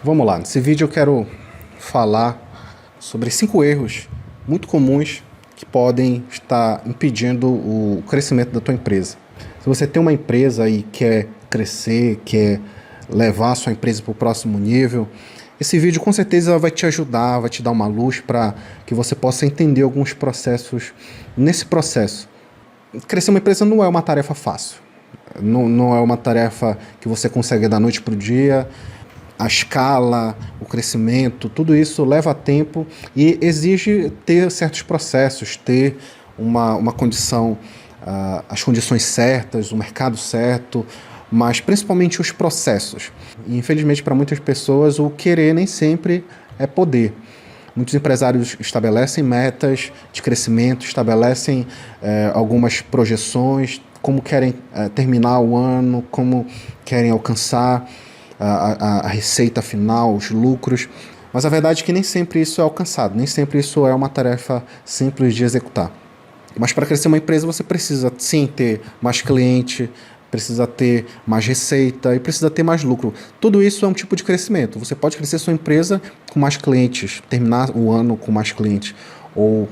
Vamos lá, nesse vídeo eu quero falar sobre 5 erros muito comuns que podem estar impedindo o crescimento da tua empresa. Se você tem uma empresa e quer crescer, quer levar a sua empresa para o próximo nível, esse vídeo com certeza vai te ajudar, vai te dar uma luz para que você possa entender alguns processos nesse processo. Crescer uma empresa não é uma tarefa fácil, não é uma tarefa que você consegue da noite para o dia. A escala, o crescimento, tudo isso leva tempo e exige ter certos processos, ter uma condição, as condições certas, o mercado certo, mas principalmente os processos. E, infelizmente, para muitas pessoas, o querer nem sempre é poder. Muitos empresários estabelecem metas de crescimento, estabelecem algumas projeções, como querem terminar o ano, como querem alcançar a receita final, os lucros, mas a verdade é que nem sempre isso é alcançado, nem sempre isso é uma tarefa simples de executar. Mas para crescer uma empresa você precisa sim ter mais cliente, precisa ter mais receita e precisa ter mais lucro. Tudo isso é um tipo de crescimento. Você pode crescer sua empresa com mais clientes, terminar o ano com mais clientes, ou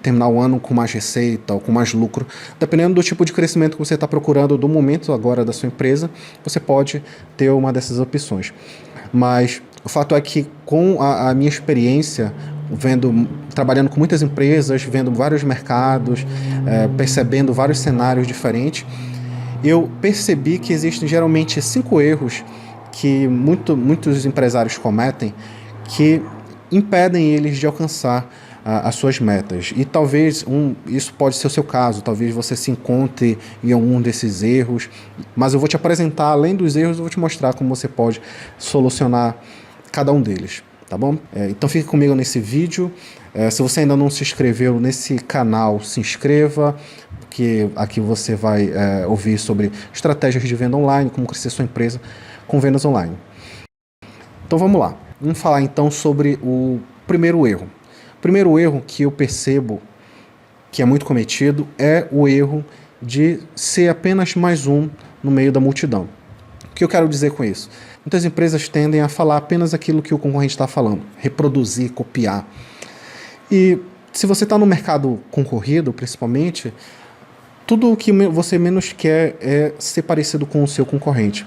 terminar o ano com mais receita ou com mais lucro. Dependendo do tipo de crescimento que você está procurando do momento agora da sua empresa, você pode ter uma dessas opções. Mas o fato é que com a minha experiência, trabalhando com muitas empresas, vendo vários mercados, percebendo vários cenários diferentes, eu percebi que existem geralmente 5 erros que muitos empresários cometem que impedem eles de alcançar as suas metas. E talvez isso pode ser o seu caso, talvez você se encontre em algum desses erros, mas eu vou te apresentar, além dos erros, eu vou te mostrar como você pode solucionar cada um deles, tá bom? Então fique comigo nesse vídeo. Se você ainda não se inscreveu nesse canal, se inscreva, porque aqui você vai ouvir sobre estratégias de venda online, como crescer sua empresa com vendas online. Então vamos lá, vamos falar então sobre o primeiro erro. O primeiro erro que eu percebo que é muito cometido é o erro de ser apenas mais um no meio da multidão. O que eu quero dizer com isso? Muitas empresas tendem a falar apenas aquilo que o concorrente está falando, reproduzir, copiar. E se você está no mercado concorrido, principalmente, tudo o que você menos quer é ser parecido com o seu concorrente.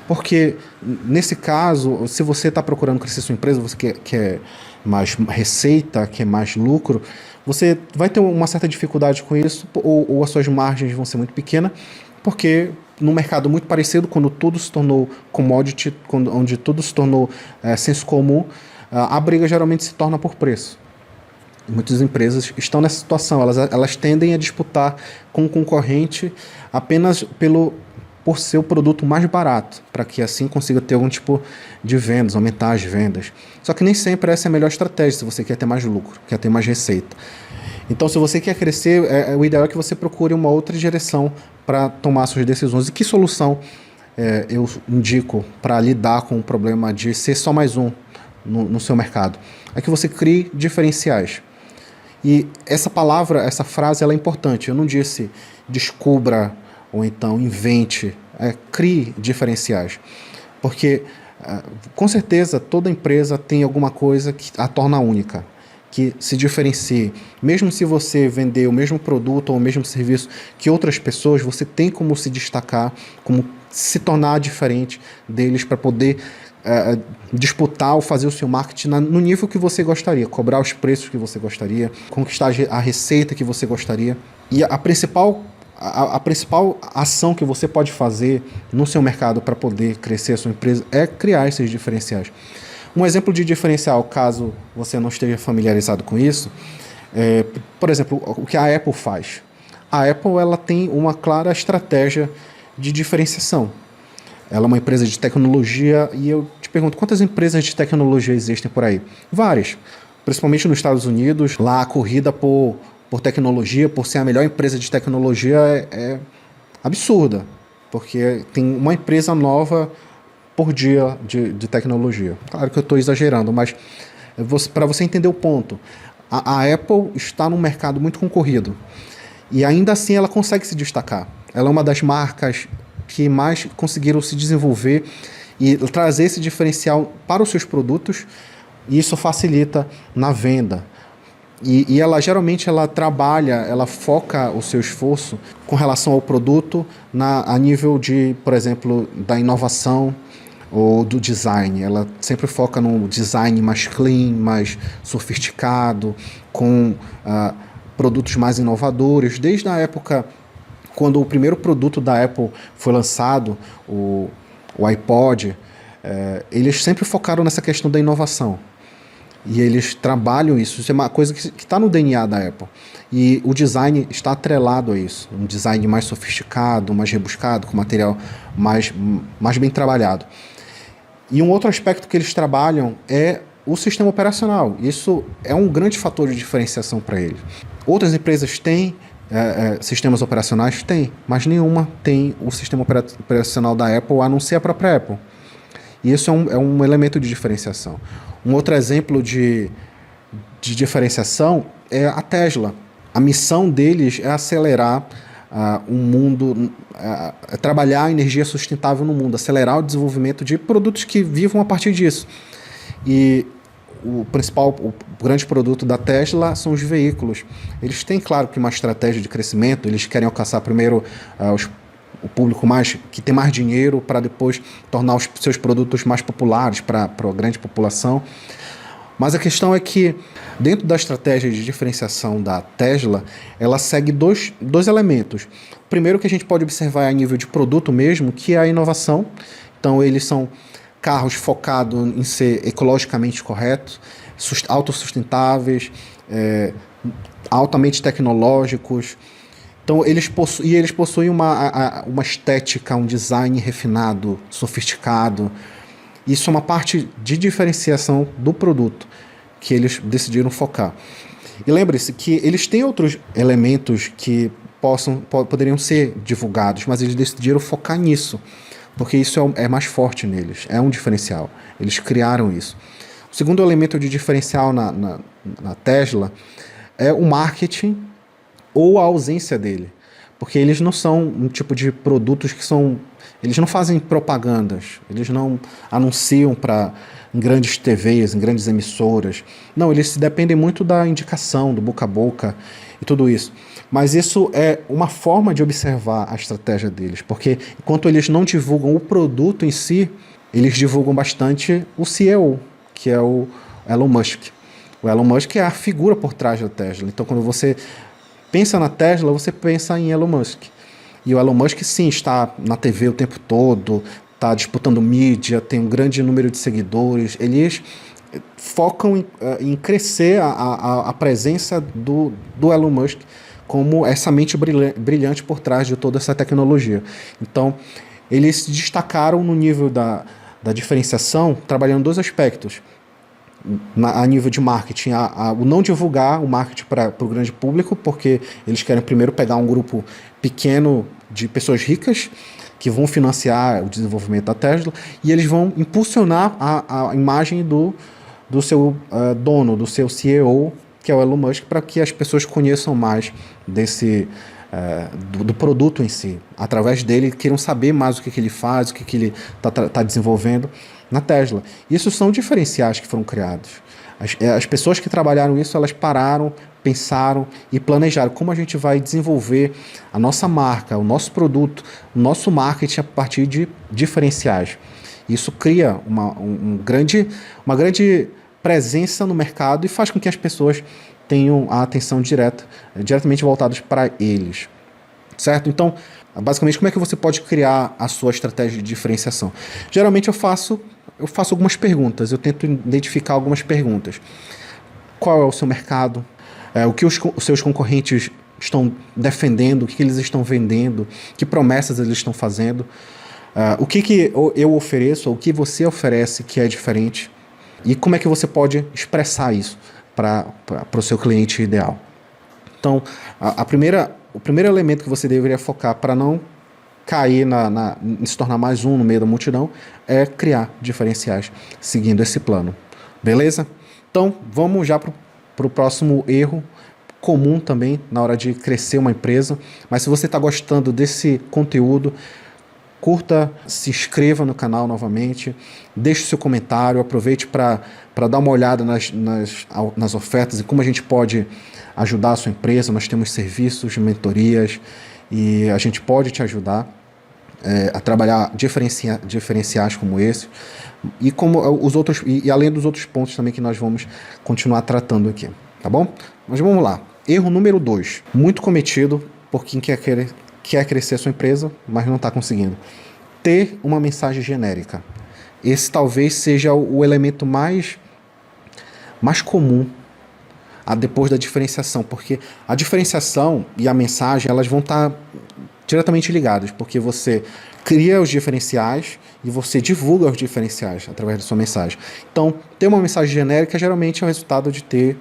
Porque, nesse caso, se você está procurando crescer sua empresa, você quer mais receita, quer mais lucro, você vai ter uma certa dificuldade com isso, ou as suas margens vão ser muito pequenas, porque num mercado muito parecido, quando tudo se tornou commodity, onde tudo se tornou senso comum, a briga geralmente se torna por preço. Muitas empresas estão nessa situação, elas tendem a disputar com o concorrente apenas por ser o produto mais barato, para que assim consiga ter algum tipo de vendas, aumentar as vendas. Só que nem sempre essa é a melhor estratégia, se você quer ter mais lucro, quer ter mais receita. Então, se você quer crescer, o ideal é que você procure uma outra direção para tomar suas decisões. E que solução eu indico para lidar com o problema de ser só mais um no seu mercado? É que você crie diferenciais. E essa frase, ela é importante. Eu não disse descubra ou então invente, crie diferenciais. Porque, com certeza, toda empresa tem alguma coisa que a torna única, que se diferencie. Mesmo se você vender o mesmo produto ou o mesmo serviço que outras pessoas, você tem como se destacar, como se tornar diferente deles para poder disputar ou fazer o seu marketing no nível que você gostaria, cobrar os preços que você gostaria, conquistar a receita que você gostaria. E a principal ação que você pode fazer no seu mercado para poder crescer a sua empresa é criar esses diferenciais. Um exemplo de diferencial, caso você não esteja familiarizado com isso, por exemplo, o que a Apple faz. A Apple ela tem uma clara estratégia de diferenciação. Ela é uma empresa de tecnologia e eu te pergunto, quantas empresas de tecnologia existem por aí? Várias, principalmente nos Estados Unidos. Lá a corrida por tecnologia, por ser a melhor empresa de tecnologia é absurda, porque tem uma empresa nova por dia de tecnologia. Claro que eu estou exagerando, mas para você entender o ponto, a Apple está num mercado muito concorrido e ainda assim ela consegue se destacar. Ela é uma das marcas que mais conseguiram se desenvolver e trazer esse diferencial para os seus produtos, e isso facilita na venda. E ela geralmente ela trabalha, ela foca o seu esforço com relação ao produto a nível de, por exemplo, da inovação ou do design. Ela sempre foca no design mais clean, mais sofisticado, com produtos mais inovadores. Desde a época quando o primeiro produto da Apple foi lançado, o iPod, eles sempre focaram nessa questão da inovação. E eles trabalham isso. Isso é uma coisa que está no DNA da Apple. E o design está atrelado a isso. Um design mais sofisticado, mais rebuscado, com material mais bem trabalhado. E um outro aspecto que eles trabalham é o sistema operacional. Isso é um grande fator de diferenciação para eles. Outras empresas têm sistemas operacionais? Tem, mas nenhuma tem o sistema operacional da Apple, a não ser a própria Apple. E isso é um elemento de diferenciação. Um outro exemplo de diferenciação é a Tesla. A missão deles é acelerar um mundo, trabalhar a energia sustentável no mundo, acelerar o desenvolvimento de produtos que vivam a partir disso. E o grande produto da Tesla são os veículos. Eles têm, claro, que uma estratégia de crescimento, eles querem alcançar primeiro o público que tem mais dinheiro para depois tornar os seus produtos mais populares para a grande população. Mas a questão é que, dentro da estratégia de diferenciação da Tesla, ela segue dois elementos. O primeiro que a gente pode observar é a nível de produto mesmo, que é a inovação. Então, eles são carros focados em ser ecologicamente corretos, autossustentáveis, altamente tecnológicos. Então, eles possuem uma estética, um design refinado, sofisticado. Isso é uma parte de diferenciação do produto que eles decidiram focar. E lembre-se que eles têm outros elementos que poderiam ser divulgados, mas eles decidiram focar nisso, porque isso é mais forte neles, é um diferencial. Eles criaram isso. O segundo elemento de diferencial na Tesla é o marketing, ou a ausência dele, porque eles não são um tipo de produtos eles não fazem propagandas, eles não anunciam em grandes TVs, em grandes emissoras. Não, eles dependem muito da indicação, do boca a boca e tudo isso. Mas isso é uma forma de observar a estratégia deles, porque enquanto eles não divulgam o produto em si, eles divulgam bastante o CEO, que é o Elon Musk. O Elon Musk é a figura por trás da Tesla. Então, quando você pensa na Tesla, você pensa em Elon Musk. E o Elon Musk, sim, está na TV o tempo todo, está disputando mídia, tem um grande número de seguidores. Eles focam em crescer a presença do Elon Musk como essa mente brilhante por trás de toda essa tecnologia. Então, eles se destacaram no nível da diferenciação, trabalhando dois aspectos. A nível de marketing, o não divulgar o marketing para o grande público, porque eles querem primeiro pegar um grupo pequeno de pessoas ricas que vão financiar o desenvolvimento da Tesla, e eles vão impulsionar a imagem do seu dono, do seu CEO, que é o Elon Musk, para que as pessoas conheçam mais do produto em si. Através dele, queiram saber mais o que ele faz, o que ele está desenvolvendo na Tesla. Isso são diferenciais que foram criados. As pessoas que trabalharam isso, elas pararam, pensaram e planejaram como a gente vai desenvolver a nossa marca, o nosso produto, o nosso marketing a partir de diferenciais. Isso cria uma grande presença no mercado e faz com que as pessoas tenham a atenção diretamente voltadas para eles. Certo? Então, basicamente, como é que você pode criar a sua estratégia de diferenciação? Geralmente eu faço algumas perguntas, eu tento identificar algumas perguntas. Qual é o seu mercado? O que os seus concorrentes estão defendendo? O que eles estão vendendo? Que promessas eles estão fazendo? O que eu ofereço, ou o que você oferece que é diferente? E como é que você pode expressar isso para o seu cliente ideal? Então, o primeiro elemento que você deveria focar para não cair em se tornar mais um no meio da multidão é criar diferenciais seguindo esse plano. Beleza? Então, vamos já para o próximo erro comum também na hora de crescer uma empresa. Mas se você está gostando desse conteúdo, curta, se inscreva no canal novamente, deixe seu comentário, aproveite para dar uma olhada nas ofertas e como a gente pode ajudar a sua empresa. Nós temos serviços, mentorias e a gente pode te ajudar a trabalhar diferenciais como esse e como os outros, e além dos outros pontos também que nós vamos continuar tratando aqui, tá bom? Mas vamos lá. Erro número 2, muito cometido por quem quer crescer a sua empresa, mas não está conseguindo. Ter uma mensagem genérica. Esse talvez seja o elemento mais comum depois da diferenciação, porque a diferenciação e a mensagem elas vão estar diretamente ligadas, porque você cria os diferenciais e você divulga os diferenciais através da sua mensagem. Então, ter uma mensagem genérica geralmente é o resultado de ter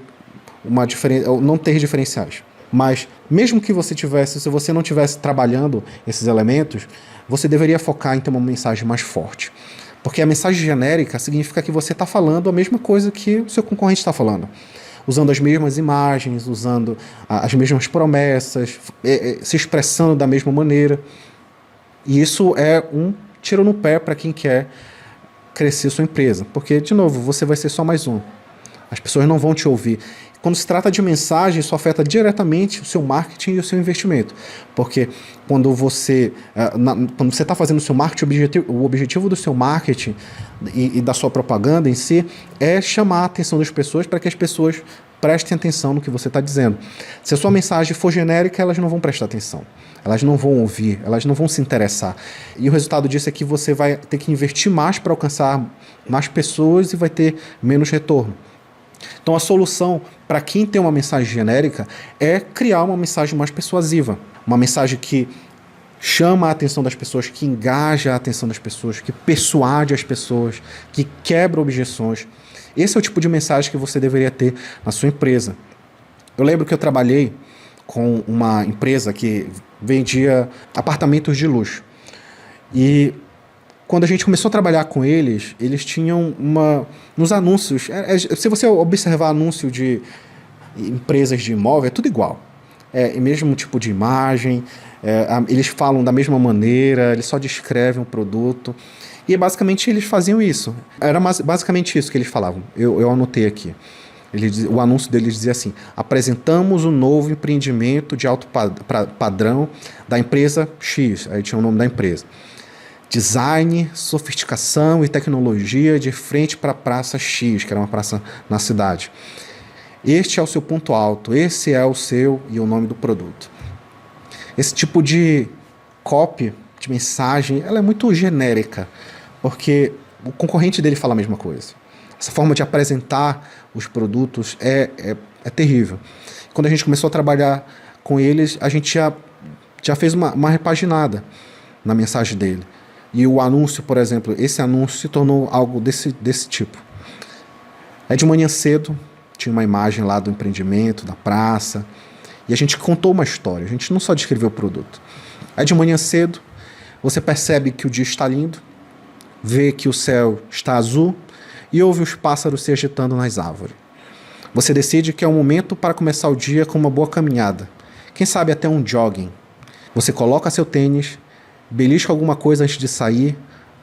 não ter diferenciais. Mas mesmo que se você não estivesse trabalhando esses elementos, você deveria focar em ter uma mensagem mais forte. Porque a mensagem genérica significa que você está falando a mesma coisa que o seu concorrente está falando. Usando as mesmas imagens, usando as mesmas promessas, se expressando da mesma maneira. E isso é um tiro no pé para quem quer crescer sua empresa. Porque, de novo, você vai ser só mais um. As pessoas não vão te ouvir. Quando se trata de mensagem, isso afeta diretamente o seu marketing e o seu investimento. Porque quando você está fazendo o seu marketing, o objetivo do seu marketing e da sua propaganda em si é chamar a atenção das pessoas para que as pessoas prestem atenção no que você está dizendo. Se a sua mensagem for genérica, elas não vão prestar atenção. Elas não vão ouvir, elas não vão se interessar. E o resultado disso é que você vai ter que investir mais para alcançar mais pessoas e vai ter menos retorno. Então a solução para quem tem uma mensagem genérica é criar uma mensagem mais persuasiva, uma mensagem que chama a atenção das pessoas, que engaja a atenção das pessoas, que persuade as pessoas, que quebra objeções. Esse é o tipo de mensagem que você deveria ter na sua empresa. Eu lembro que eu trabalhei com uma empresa que vendia apartamentos de luxo. E quando a gente começou a trabalhar com eles, eles tinham nos anúncios, se você observar anúncio de empresas de imóvel, é tudo igual. É o mesmo tipo de imagem, eles falam da mesma maneira, eles só descrevem o produto. E basicamente eles faziam isso. Era basicamente isso que eles falavam. Eu anotei aqui. O anúncio deles dizia assim: apresentamos um novo empreendimento de alto padrão da empresa X. Aí tinha o nome da empresa. Design, sofisticação e tecnologia de frente para a Praça X, que era uma praça na cidade. Este é o seu ponto alto, esse é o seu e o nome do produto. Esse tipo de copy, de mensagem, ela é muito genérica, porque o concorrente dele fala a mesma coisa. Essa forma de apresentar os produtos é terrível. Quando a gente começou a trabalhar com eles, a gente já fez uma repaginada na mensagem dele. E o anúncio, por exemplo, esse anúncio se tornou algo desse tipo. De manhã cedo, tinha uma imagem lá do empreendimento, da praça, e a gente contou uma história, a gente não só descreveu o produto. De manhã cedo, você percebe que o dia está lindo, vê que o céu está azul e ouve os pássaros se agitando nas árvores. Você decide que é o momento para começar o dia com uma boa caminhada, quem sabe até um jogging. Você coloca seu tênis, belisca alguma coisa antes de sair,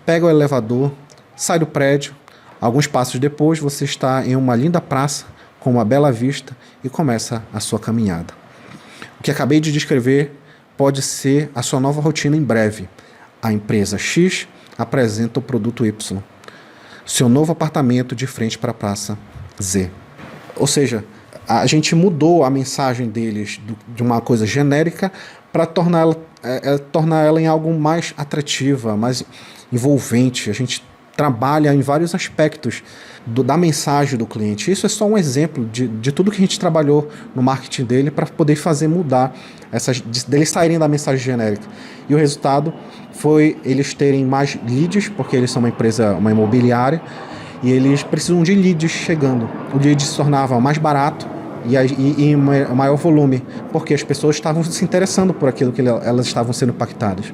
pega o elevador, sai do prédio. Alguns passos depois, você está em uma linda praça com uma bela vista e começa a sua caminhada. O que acabei de descrever pode ser a sua nova rotina em breve. A empresa X apresenta o produto Y. Seu novo apartamento de frente para a praça Z. Ou seja, a gente mudou a mensagem deles de uma coisa genérica para tornar ela em algo mais atrativa, mais envolvente. A gente trabalha em vários aspectos da mensagem do cliente. Isso é só um exemplo de tudo que a gente trabalhou no marketing dele para poder fazer mudar deles saírem da mensagem genérica. E o resultado foi eles terem mais leads, porque eles são uma imobiliária, e eles precisam de leads chegando. O lead se tornava mais barato e em maior volume, porque as pessoas estavam se interessando por aquilo que elas estavam sendo impactadas.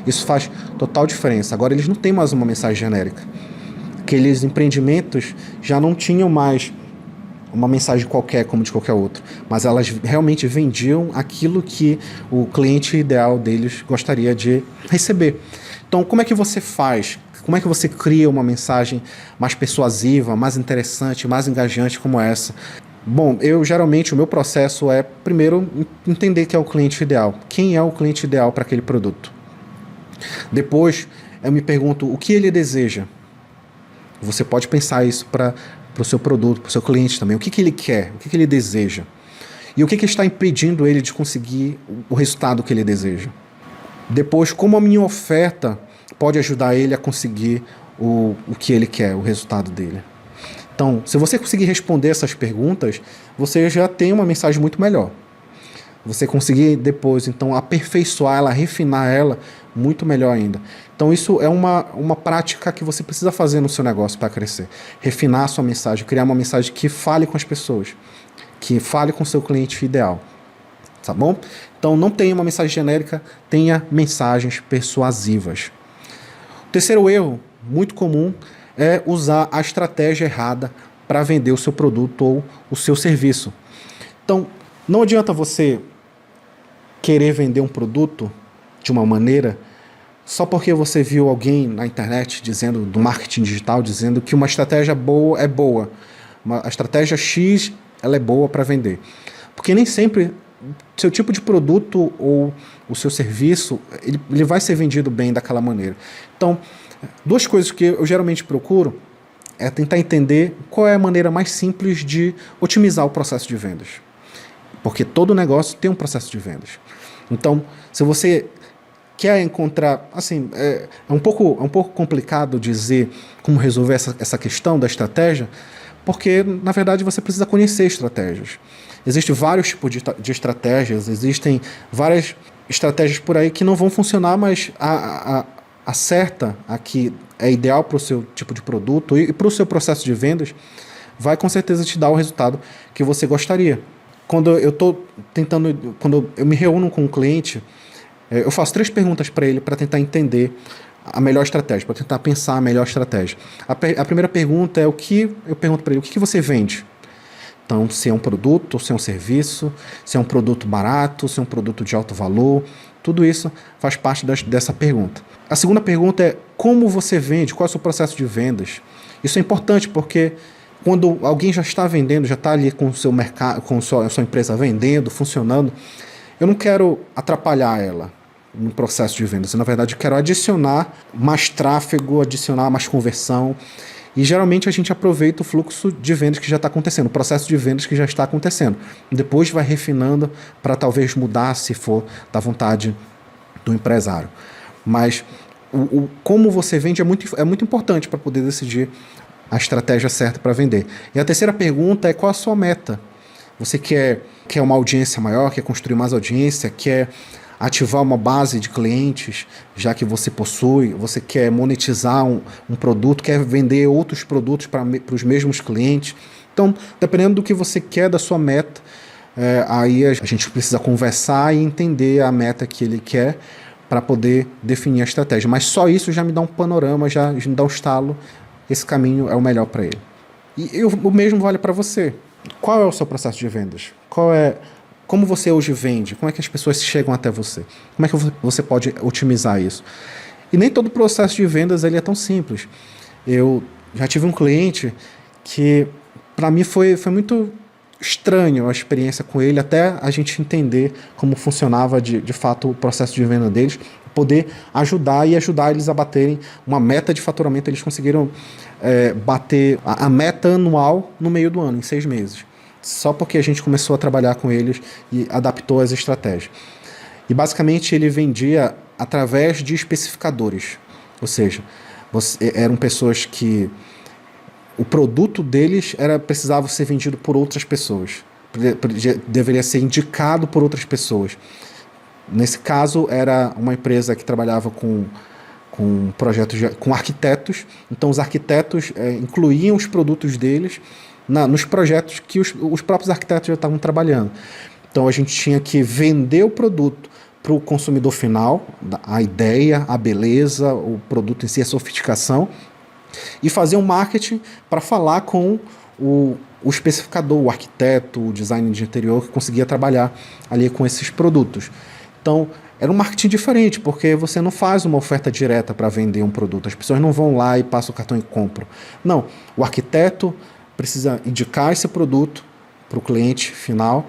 Isso faz total diferença. Agora eles não têm mais uma mensagem genérica. Aqueles empreendimentos já não tinham mais uma mensagem qualquer como de qualquer outro, mas elas realmente vendiam aquilo que o cliente ideal deles gostaria de receber. Então, como é que você faz? Como é que você cria uma mensagem mais persuasiva, mais interessante, mais engajante como essa? Bom, geralmente o meu processo é, primeiro, entender quem é o cliente ideal. Quem é o cliente ideal para aquele produto? Depois, eu me pergunto o que ele deseja. Você pode pensar isso para o seu produto, para o seu cliente também. O que ele quer? O que ele deseja? E o que está impedindo ele de conseguir o resultado que ele deseja? Depois, como a minha oferta pode ajudar ele a conseguir o que ele quer, o resultado dele. Então, se você conseguir responder essas perguntas, você já tem uma mensagem muito melhor. Você conseguir depois, então, aperfeiçoar ela, refinar ela, muito melhor ainda. Então, isso é uma prática que você precisa fazer no seu negócio para crescer. Refinar a sua mensagem, criar uma mensagem que fale com as pessoas, que fale com o seu cliente ideal. Tá bom? Então, não tenha uma mensagem genérica, tenha mensagens persuasivas. O terceiro erro, muito comum, é usar a estratégia errada para vender o seu produto ou o seu serviço. Então, não adianta você querer vender um produto de uma maneira só porque você viu alguém na internet dizendo, do marketing digital, dizendo que uma estratégia boa é boa. A estratégia X ela é boa para vender. Porque nem sempre seu tipo de produto ou o seu serviço ele vai ser vendido bem daquela maneira. Então, duas coisas que eu geralmente procuro é tentar entender qual é a maneira mais simples de otimizar o processo de vendas. Porque todo negócio tem um processo de vendas. Então, se você quer encontrar... Assim, é um pouco complicado dizer como resolver essa questão da estratégia, porque, na verdade, você precisa conhecer estratégias. Existem vários tipos de estratégias, existem várias estratégias por aí que não vão funcionar, mas a certa, a que é ideal para o seu tipo de produto e para o seu processo de vendas, vai com certeza te dar o resultado que você gostaria. Quando eu me reúno com um cliente, eu faço 3 perguntas para ele para tentar entender a melhor estratégia, para tentar pensar a melhor estratégia. A primeira pergunta é eu pergunto para ele, o que você vende? Então, se é um produto, se é um serviço, se é um produto barato, se é um produto de alto valor, tudo isso faz parte dessa pergunta. A segunda pergunta é como você vende, qual é o seu processo de vendas? Isso é importante porque quando alguém já está vendendo, já está ali com o seu mercado, com a sua empresa vendendo, funcionando, eu não quero atrapalhar ela no processo de vendas. Na verdade, eu quero adicionar mais tráfego, adicionar mais conversão. E geralmente a gente aproveita o fluxo de vendas que já está acontecendo, o processo de vendas que já está acontecendo. Depois vai refinando para talvez mudar se for da vontade do empresário. Mas como você vende é muito importante para poder decidir a estratégia certa para vender. E a terceira pergunta é qual a sua meta? Você quer uma audiência maior, quer construir mais audiência, quer ativar uma base de clientes, já que você possui, você quer monetizar um produto, quer vender outros produtos para os mesmos clientes. Então, dependendo do que você quer, da sua meta, aí a gente precisa conversar e entender a meta que ele quer para poder definir a estratégia. Mas só isso já me dá um panorama, já me dá um estalo, esse caminho é o melhor para ele. E o mesmo vale para você. Qual é o seu processo de vendas? Como você hoje vende? Como é que as pessoas chegam até você? Como é que você pode otimizar isso? E nem todo processo de vendas ele é tão simples. Eu já tive um cliente que, para mim, foi muito estranho a experiência com ele, até a gente entender como funcionava de fato o processo de venda deles, poder ajudar eles a baterem uma meta de faturamento. Eles conseguiram bater a meta anual no meio do ano, em 6 meses. Só porque a gente começou a trabalhar com eles e adaptou as estratégias. E basicamente ele vendia através de especificadores. Ou seja, eram pessoas que o produto deles precisava ser vendido por outras pessoas. Deveria ser indicado por outras pessoas. Nesse caso, era uma empresa que trabalhava com projetos com arquitetos. Então, os arquitetos incluíam os produtos deles nos projetos que os próprios arquitetos já estavam trabalhando. Então, a gente tinha que vender o produto para o consumidor final, a ideia, a beleza, o produto em si, a sofisticação, e fazer um marketing para falar com o especificador, o arquiteto, o designer de interior que conseguia trabalhar ali com esses produtos. Então, era um marketing diferente, porque você não faz uma oferta direta para vender um produto. As pessoas não vão lá e passam o cartão e compram. Não, o arquiteto precisa indicar esse produto para o cliente final,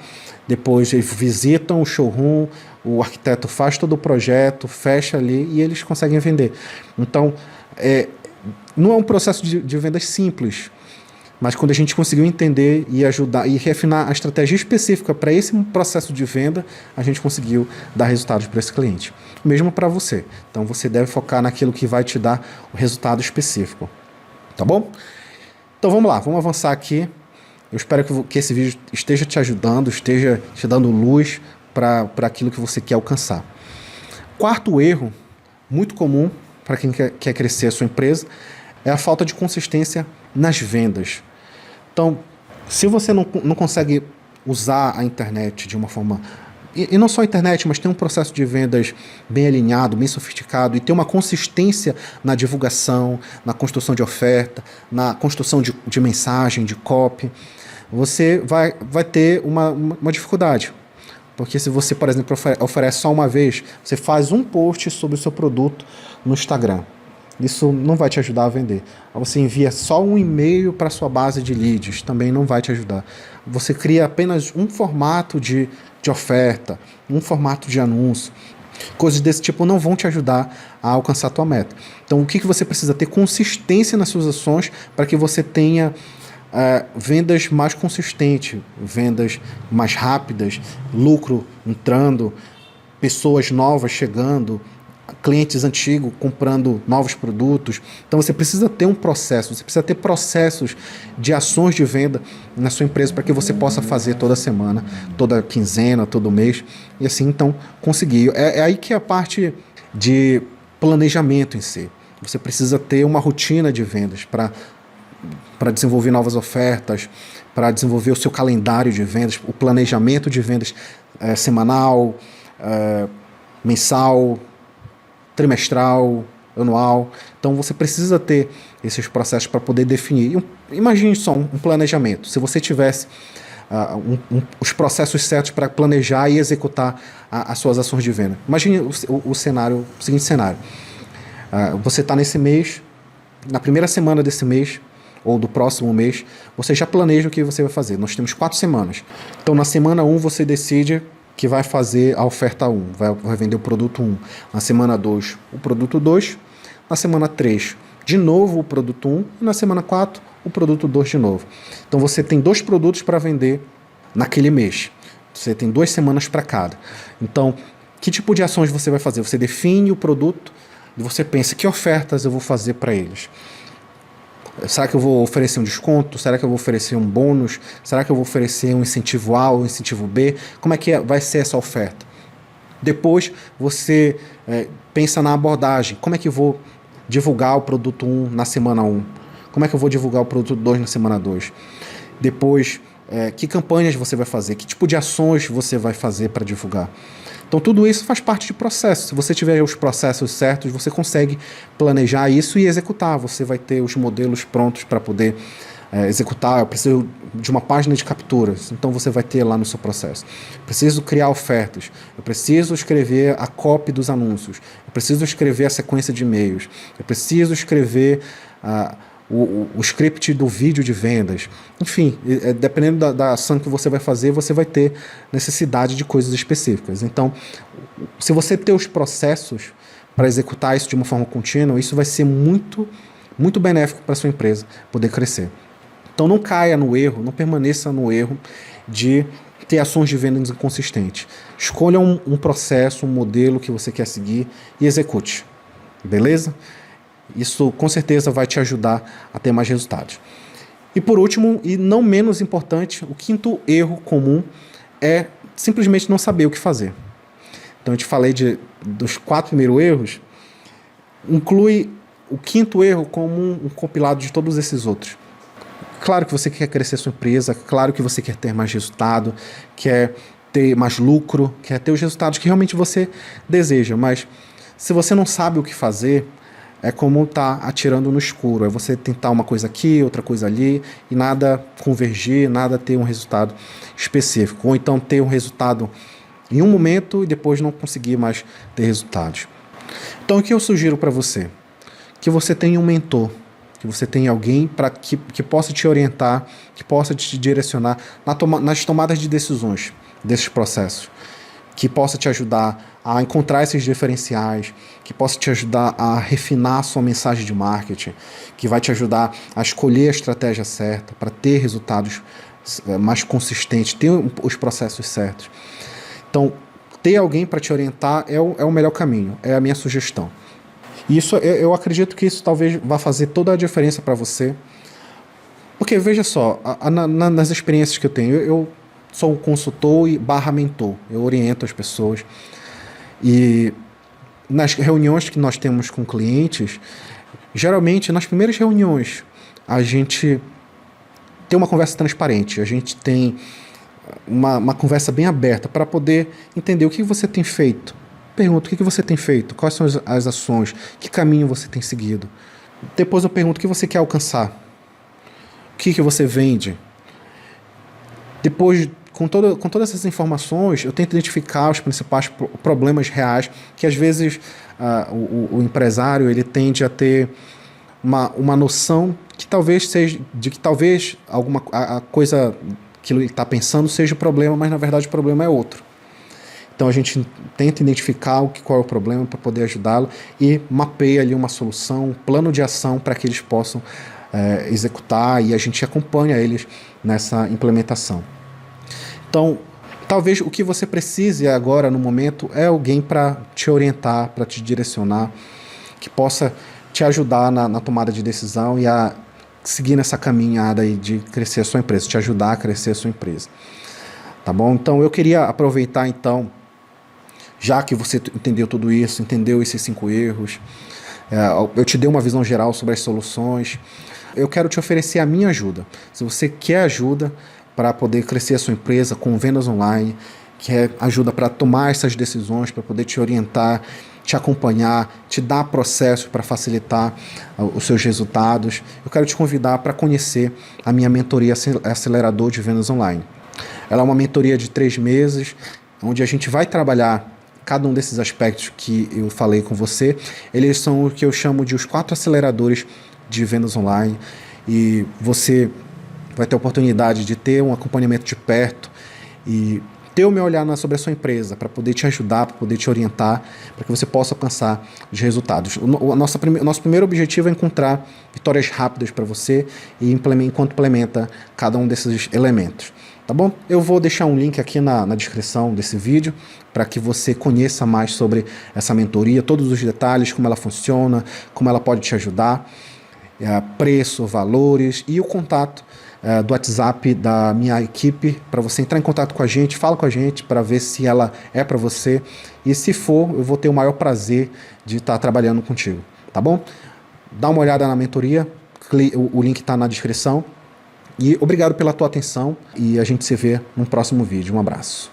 depois eles visitam o showroom, o arquiteto faz todo o projeto, fecha ali e eles conseguem vender. Então, não é um processo de vendas simples, mas quando a gente conseguiu entender e ajudar e refinar a estratégia específica para esse processo de venda, a gente conseguiu dar resultados para esse cliente. Mesmo para você. Então você deve focar naquilo que vai te dar o resultado específico. Tá bom? Então vamos lá, vamos avançar aqui. Eu espero que esse vídeo esteja te ajudando, esteja te dando luz para aquilo que você quer alcançar. Quarto erro, muito comum para quem quer crescer a sua empresa, é a falta de consistência nas vendas. Então, se você não consegue usar a internet de uma forma... E não só a internet, mas tem um processo de vendas bem alinhado, bem sofisticado, e tem uma consistência na divulgação, na construção de oferta, na construção de mensagem, de copy, você vai ter uma dificuldade. Porque se você, por exemplo, oferece só uma vez, você faz um post sobre o seu produto no Instagram. Isso não vai te ajudar a vender. Você envia só um e-mail para a sua base de leads, também não vai te ajudar. Você cria apenas um formato de oferta, um formato de anúncio. Coisas desse tipo não vão te ajudar a alcançar a tua meta. Então, o que você precisa ter? Consistência nas suas ações para que você tenha vendas mais consistentes, vendas mais rápidas, lucro entrando, pessoas novas chegando, clientes antigos comprando novos produtos. Então você precisa ter um processo, você precisa ter processos de ações de venda na sua empresa para que você possa fazer toda semana, toda quinzena, todo mês e assim então conseguir. É aí que é a parte de planejamento em si. Você precisa ter uma rotina de vendas para desenvolver novas ofertas, para desenvolver o seu calendário de vendas, o planejamento de vendas semanal, mensal, trimestral, anual. Então você precisa ter esses processos para poder definir. Imagine só um planejamento. Se você tivesse os processos certos para planejar e executar as suas ações de venda. Imagine o seguinte cenário. Você está nesse mês, na primeira semana desse mês, ou do próximo mês, você já planeja o que você vai fazer. Nós temos 4 semanas. Então na semana 1 você decide que vai fazer a oferta 1, vai vender o produto 1. Na semana 2, o produto 2. Na semana 3, de novo o produto 1. E na semana 4, o produto 2 de novo. Então você tem 2 produtos para vender naquele mês. Você tem 2 semanas para cada. Então, que tipo de ações você vai fazer? Você define o produto e você pensa, que ofertas eu vou fazer para eles? Será que eu vou oferecer um desconto? Será que eu vou oferecer um bônus? Será que eu vou oferecer um incentivo A ou um incentivo B? Como é que vai ser essa oferta? Depois você pensa na abordagem. Como é que eu vou divulgar o produto 1 na semana 1? Como é que eu vou divulgar o produto 2 na semana 2? Depois, que campanhas você vai fazer? Que tipo de ações você vai fazer para divulgar? Então tudo isso faz parte de processo. Se você tiver os processos certos, você consegue planejar isso e executar. Você vai ter os modelos prontos para poder executar. Eu preciso de uma página de capturas, então você vai ter lá no seu processo. Preciso criar ofertas. Eu preciso escrever a copy dos anúncios. Eu preciso escrever a sequência de e-mails. Eu preciso escrever o script do vídeo de vendas. Enfim, dependendo da ação que você vai fazer, você vai ter necessidade de coisas específicas. Então, se você ter os processos para executar isso de uma forma contínua, isso vai ser muito, muito benéfico para a sua empresa poder crescer. Então não caia no erro, não permaneça no erro de ter ações de vendas inconsistentes. Escolha um processo, um modelo que você quer seguir e execute. Beleza? Isso com certeza vai te ajudar a ter mais resultados. E por último, e não menos importante, o quinto erro comum é simplesmente não saber o que fazer. Então eu te falei dos 4 primeiros erros, inclui o quinto erro como um compilado de todos esses outros. Claro que você quer crescer sua empresa, claro que você quer ter mais resultado, quer ter mais lucro, quer ter os resultados que realmente você deseja, mas se você não sabe o que fazer, é como estar atirando no escuro. É você tentar uma coisa aqui, outra coisa ali, e nada convergir, nada ter um resultado específico. Ou então ter um resultado em um momento e depois não conseguir mais ter resultados. Então, o que eu sugiro para você? Que você tenha um mentor, que você tenha alguém que possa te orientar, que possa te direcionar nas tomadas de decisões desses processos, que possa te ajudar a encontrar esses diferenciais, que possa te ajudar a refinar a sua mensagem de marketing, que vai te ajudar a escolher a estratégia certa para ter resultados mais consistentes, ter os processos certos. Então, ter alguém para te orientar é o melhor caminho, é a minha sugestão. E isso, eu acredito que isso talvez vá fazer toda a diferença para você. Porque, veja só, nas experiências que eu tenho, eu sou um consultor e mentor. Eu oriento as pessoas. E nas reuniões que nós temos com clientes, geralmente, nas primeiras reuniões, a gente tem uma conversa transparente. A gente tem uma conversa bem aberta para poder entender o que você tem feito. Pergunto, o que você tem feito? Quais são as ações? Que caminho você tem seguido? Depois eu pergunto, o que você quer alcançar? O que você vende? Depois, com todas essas informações, eu tento identificar os principais problemas reais, que às vezes o empresário ele tende a ter uma noção que talvez seja, de que talvez a coisa que ele está pensando seja o problema, mas na verdade o problema é outro. Então a gente tenta identificar qual é o problema para poder ajudá-lo e mapeia ali uma solução, um plano de ação para que eles possam executar, e a gente acompanha eles nessa implementação. Então, talvez o que você precise agora no momento é alguém para te orientar, para te direcionar, que possa te ajudar na tomada de decisão e a seguir nessa caminhada aí de crescer a sua empresa, te ajudar a crescer a sua empresa. Tá bom? Então eu queria aproveitar então, já que você entendeu tudo isso, entendeu esses 5 erros, eu te dei uma visão geral sobre as soluções, eu quero te oferecer a minha ajuda. Se você quer ajuda para poder crescer a sua empresa com vendas online, quer ajuda para tomar essas decisões, para poder te orientar, te acompanhar, te dar processos para facilitar os seus resultados, eu quero te convidar para conhecer a minha mentoria Acelerador de Vendas Online. Ela é uma mentoria de 3 meses, onde a gente vai trabalhar cada um desses aspectos que eu falei com você. Eles são o que eu chamo de os 4 aceleradores de vendas online, e você vai ter a oportunidade de ter um acompanhamento de perto e ter o meu olhar sobre a sua empresa, para poder te ajudar, para poder te orientar, para que você possa alcançar os resultados. O nosso primeiro objetivo é encontrar vitórias rápidas para você e enquanto implementa cada um desses elementos. Tá bom? Eu vou deixar um link aqui na descrição desse vídeo para que você conheça mais sobre essa mentoria, todos os detalhes, como ela funciona, como ela pode te ajudar, preço, valores e o contato do WhatsApp da minha equipe para você entrar em contato com a gente, fala com a gente para ver se ela é para você, e se for, eu vou ter o maior prazer de estar trabalhando contigo, tá bom? Dá uma olhada na mentoria, o link está na descrição. E obrigado pela tua atenção, e a gente se vê no próximo vídeo. Um abraço.